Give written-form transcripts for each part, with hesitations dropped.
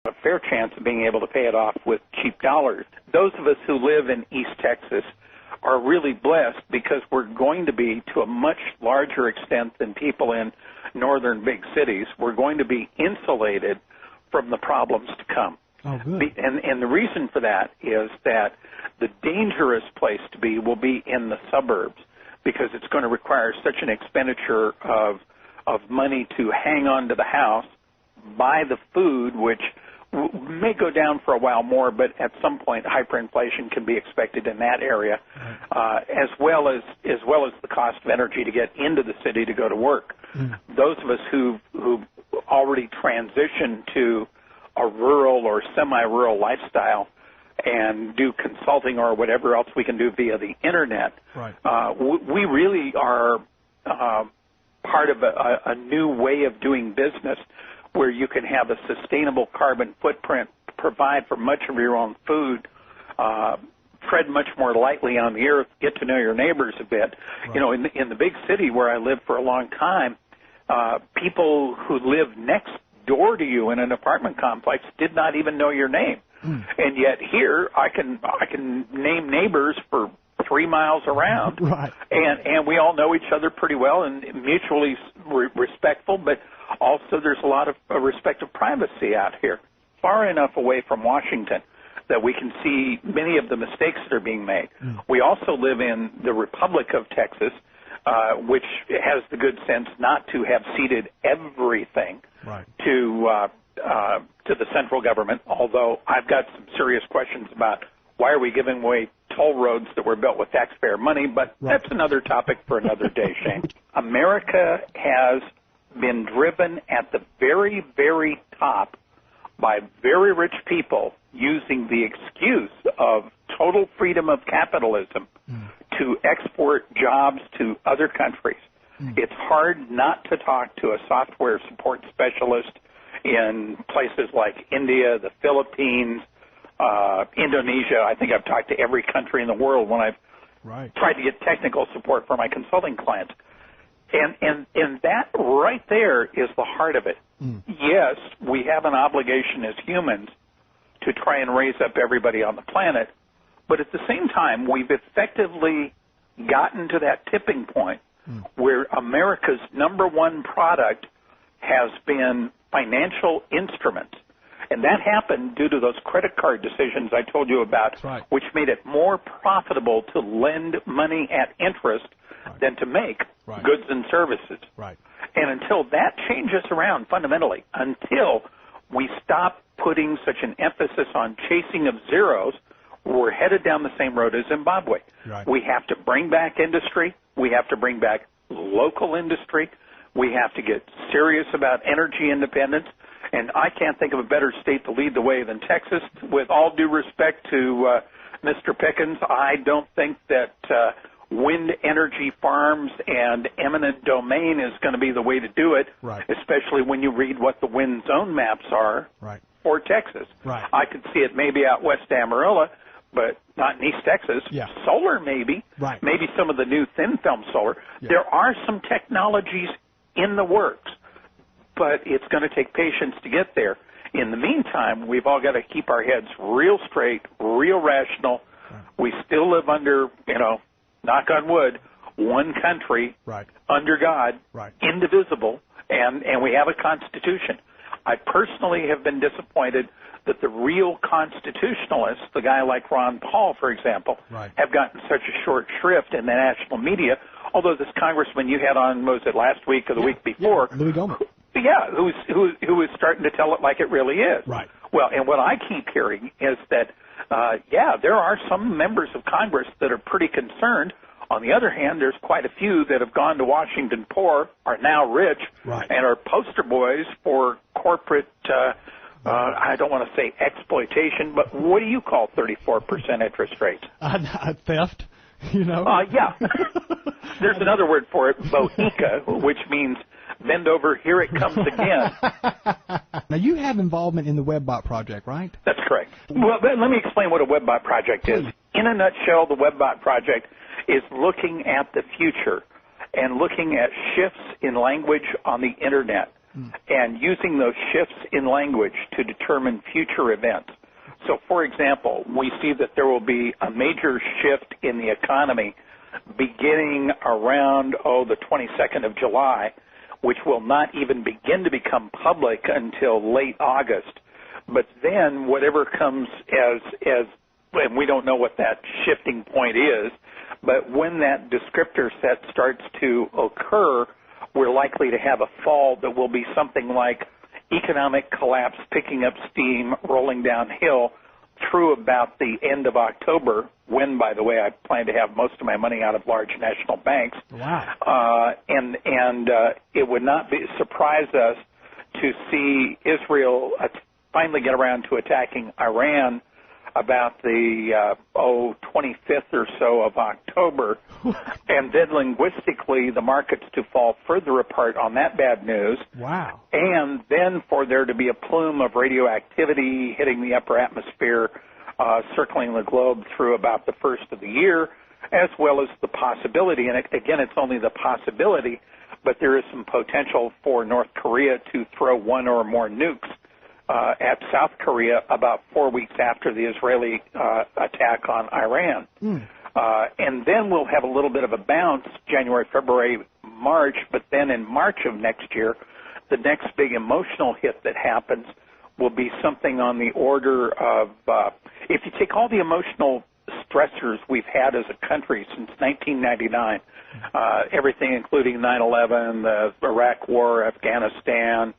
a fair chance of being able to pay it off with cheap dollars. Those of us who live in East Texas are really blessed because we're going to be, to a much larger extent than people in northern big cities, we're going to be insulated from the problems to come. Oh, good. And the reason for that is that the dangerous place to be will be in the suburbs because it's going to require such an expenditure of money to hang on to the house, buy the food, which may go down for a while more, but at some point hyperinflation can be expected in that area, as well as the cost of energy to get into the city to go to work. Those of us who already transitioned to a rural or semi-rural lifestyle and do consulting or whatever else we can do via the internet, we really are part of a new way of doing business where you can have a sustainable carbon footprint, provide for much of your own food, tread much more lightly on the earth, get to know your neighbors a bit. Right. You know, in the big city where I lived for a long time, people who live next door to you in an apartment complex did not even know your name. And yet here I can name neighbors for 3 miles around, right. and we all know each other pretty well and mutually respectful, but also there's a lot of respect of privacy out here, far enough away from Washington that we can see many of the mistakes that are being made. We also live in the Republic of Texas, which has the good sense not to have ceded everything to the central government, although I've got some serious questions about why are we giving away toll roads that were built with taxpayer money, but that's another topic for another day, Shane. America has been driven at the very, very top by very rich people using the excuse of total freedom of capitalism to export jobs to other countries. It's hard not to talk to a software support specialist in places like India, the Philippines, Indonesia. I think I've talked to every country in the world when I've tried to get technical support for my consulting clients. And that right there is the heart of it. Yes, we have an obligation as humans to try and raise up everybody on the planet, but at the same time, we've effectively gotten to that tipping point where America's number one product has been financial instruments. And that happened due to those credit card decisions I told you about, which made it more profitable to lend money at interest than to make goods and services. And until that changes around fundamentally, until we stop putting such an emphasis on chasing of zeros, we're headed down the same road as Zimbabwe. We have to bring back industry. We have to bring back local industry. We have to get serious about energy independence. And I can't think of a better state to lead the way than Texas. With all due respect to Mr. Pickens, I don't think that wind energy farms and eminent domain is going to be the way to do it, especially when you read what the wind zone maps are for Texas. I could see it maybe out west Amarillo, but not in East Texas. Solar maybe, maybe some of the new thin film solar. There are some technologies in the works, but it's going to take patience to get there. In the meantime, we've all got to keep our heads real straight, real rational. We still live under, knock on wood, one country, under God, indivisible, and we have a constitution. I personally have been disappointed that the real constitutionalists, the guy like Ron Paul, for example, have gotten such a short shrift in the national media, although this congressman you had on, was it last week or the week before? Louis Gohmert. Who is starting to tell it like it really is. Well, and what I keep hearing is that, there are some members of Congress that are pretty concerned. On the other hand, there's quite a few that have gone to Washington poor, are now rich, and are poster boys for corporate, I don't want to say exploitation, but what do you call 34% interest rates? Theft, There's another word for it, bohica, which means bend over, here it comes again. Now, you have involvement in the WebBot project, right? That's correct. Well, let me explain what a WebBot project is. In a nutshell, the WebBot project is looking at the future and looking at shifts in language on the Internet. and using those shifts in language to determine future events. So, for example, we see that there will be a major shift in the economy beginning around, the 22nd of July, which will not even begin to become public until late August. But then whatever comes as and we don't know what that shifting point is, but when that descriptor set starts to occur, we're likely to have a fall that will be something like economic collapse picking up steam, rolling downhill through about the end of October, when, by the way, I plan to have most of my money out of large national banks. Wow. And it would not surprise us to see Israel finally get around to attacking Iran about the 25th or so of October, and then linguistically the markets to fall further apart on that bad news. Wow. And then for there to be a plume of radioactivity hitting the upper atmosphere, circling the globe through about the first of the year, as well as the possibility, and again, it's only the possibility, but there is some potential for North Korea to throw one or more nukes at South Korea about 4 weeks after the Israeli attack on Iran. And then we'll have a little bit of a bounce, January, February, March, but then in March of next year, the next big emotional hit that happens will be something on the order of, if you take all the emotional stressors we've had as a country since 1999, everything including 9/11, the Iraq War, Afghanistan,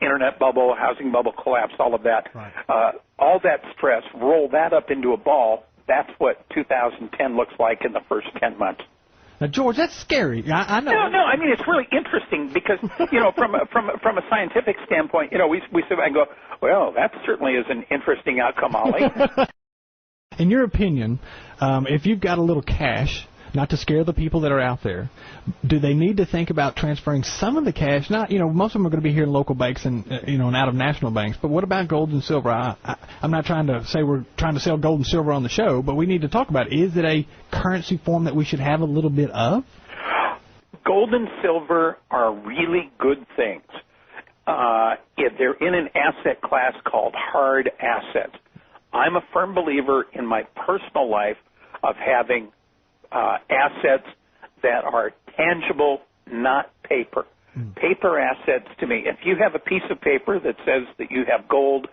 internet bubble, housing bubble collapse, all of that. Right. All that stress, roll that up into a ball. That's what 2010 looks like in the first 10 months. Now, George, that's scary. I know. No. I mean, it's really interesting because, from a scientific standpoint, we sit back and go, well, that certainly is an interesting outcome, Ollie. In your opinion, if you've got a little cash, not to scare the people that are out there, do they need to think about transferring some of the cash? Not, most of them are going to be here in local banks and, and out of national banks. But what about gold and silver? I'm not trying to say we're trying to sell gold and silver on the show, but we need to talk about it. Is it a currency form that we should have a little bit of? Gold and silver are really good things. They're in an asset class called hard assets. I'm a firm believer in my personal life of having assets that are tangible, not paper. Paper assets to me, if you have a piece of paper that says that you have gold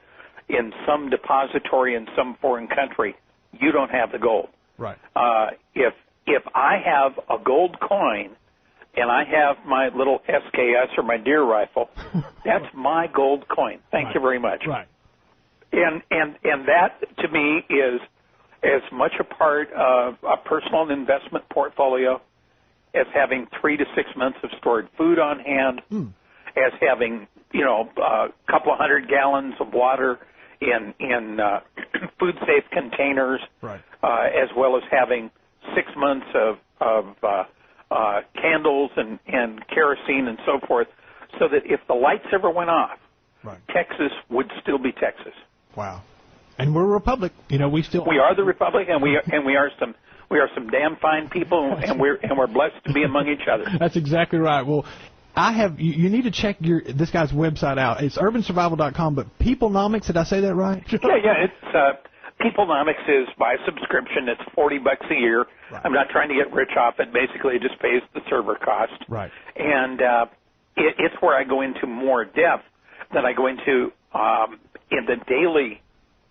in some depository in some foreign country, you don't have the gold. Right. If I have a gold coin and I have my little SKS or my deer rifle, that's my gold coin. Thank you very much. Right. And that to me is as much a part of a personal investment portfolio as having 3 to 6 months of stored food on hand, as having, a couple of 100 gallons of water in food-safe containers, right. As well as having 6 months of candles and kerosene and so forth, so that if the lights ever went off, right. Texas would still be Texas. Wow. And we're a republic. We are the republic, and we are some damn fine people, and we're blessed to be among each other. That's exactly right. Well, you need to check this guy's website out. It's urbansurvival.com, but Peoplenomics, did I say that right? Yeah. It's Peoplenomics is by subscription. It's $40 a year. Right. I'm not trying to get rich off it. Basically, it just pays the server cost. Right. And it's where I go into more depth than I go into in the daily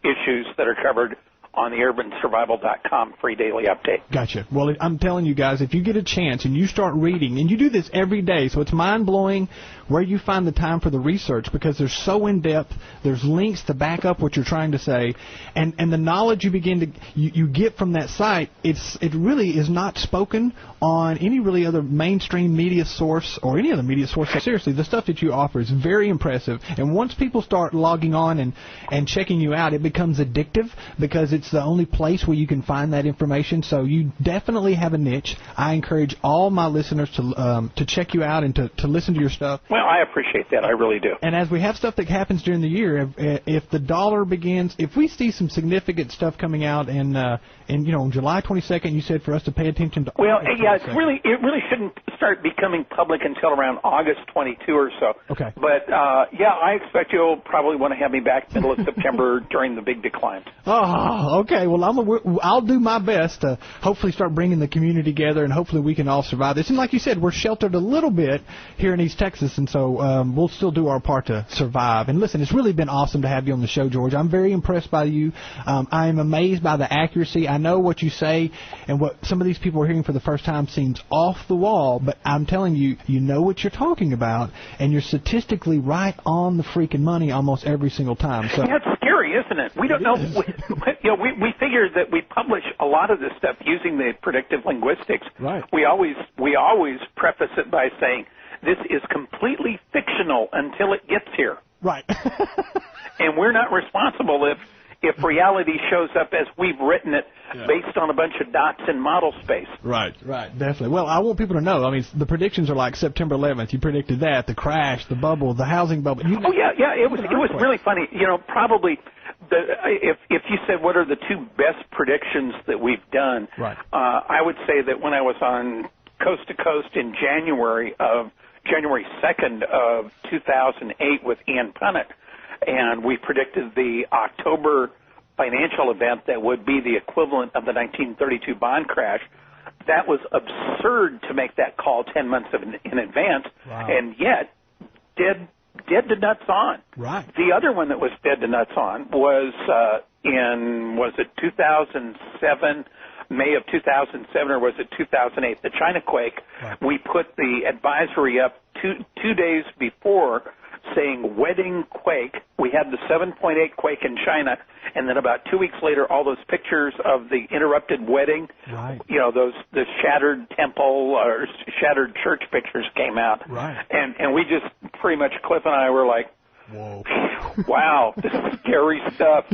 issues that are covered on the urbansurvival.com free daily update. Gotcha. Well, I'm telling you guys, if you get a chance and you start reading, and you do this every day, so it's mind-blowing where you find the time for the research, because they're so in-depth, there's links to back up what you're trying to say, and the knowledge you get from that site, it really is not spoken on any really other mainstream media source or any other media source. Seriously, the stuff that you offer is very impressive, and once people start logging on and checking you out, it becomes addictive, because it's It's the only place where you can find that information. So you definitely have a niche. I encourage all my listeners to check you out and to listen to your stuff. Well, I appreciate that. I really do. And as we have stuff that happens during the year, if the dollar begins, if we see some significant stuff coming out, and on July 22nd, you said for us to pay attention to. Well, yeah, it really shouldn't start becoming public until around August 22 or so. Okay. But yeah, I expect you'll probably want to have me back middle of September during the big decline. Oh, okay. Well, I'll do my best to hopefully start bringing the community together, and hopefully we can all survive this. And like you said, we're sheltered a little bit here in East Texas, and so we'll still do our part to survive. And listen, it's really been awesome to have you on the show, George. I'm very impressed by you. I am amazed by the accuracy. I know what you say and what some of these people are hearing for the first time seems off the wall, but I'm telling you, you know what you're talking about, and you're statistically right on the freaking money almost every single time. So that's scary, isn't it? We don't know. We figured that we publish a lot of this stuff using the predictive linguistics. Right. We always preface it by saying this is completely fictional until it gets here. Right. And we're not responsible if reality shows up as we've written it, based on a bunch of dots in model space. Right, definitely. Well, I want people to know. I mean, the predictions are like September 11th. You predicted that, the crash, the bubble, the housing bubble. It was really funny. Probably if you said what are the two best predictions that we've done, right. I would say that when I was on Coast to Coast in January 2nd of 2008 with Ian Punnett, and we predicted the October financial event that would be the equivalent of the 1932 bond crash. That was absurd to make that call 10 months in advance, wow. And yet dead to nuts on. Right. The other one that was dead to nuts on was in 2007, May of 2007, or was it 2008, the China quake. Right. We put the advisory up two days before, saying wedding quake. We had the 7.8 quake in China, and then about 2 weeks later, all those pictures of the interrupted wedding, right. The shattered temple or shattered church pictures came out. Right. And we just pretty much, Cliff and I were like, whoa. Wow, this is scary stuff.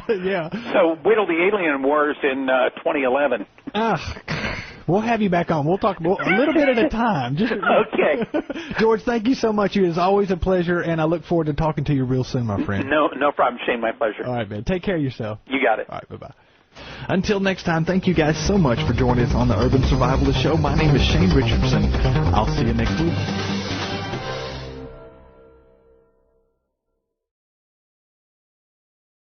Yeah. So wait till the alien wars in 2011. We'll have you back on. We'll talk a little bit at a time. Okay. George, thank you so much. It is always a pleasure, and I look forward to talking to you real soon, my friend. No problem, Shane. My pleasure. All right, man. Take care of yourself. You got it. All right, bye-bye. Until next time, thank you guys so much for joining us on the Urban Survivalist Show. My name is Shane Richardson. I'll see you next week.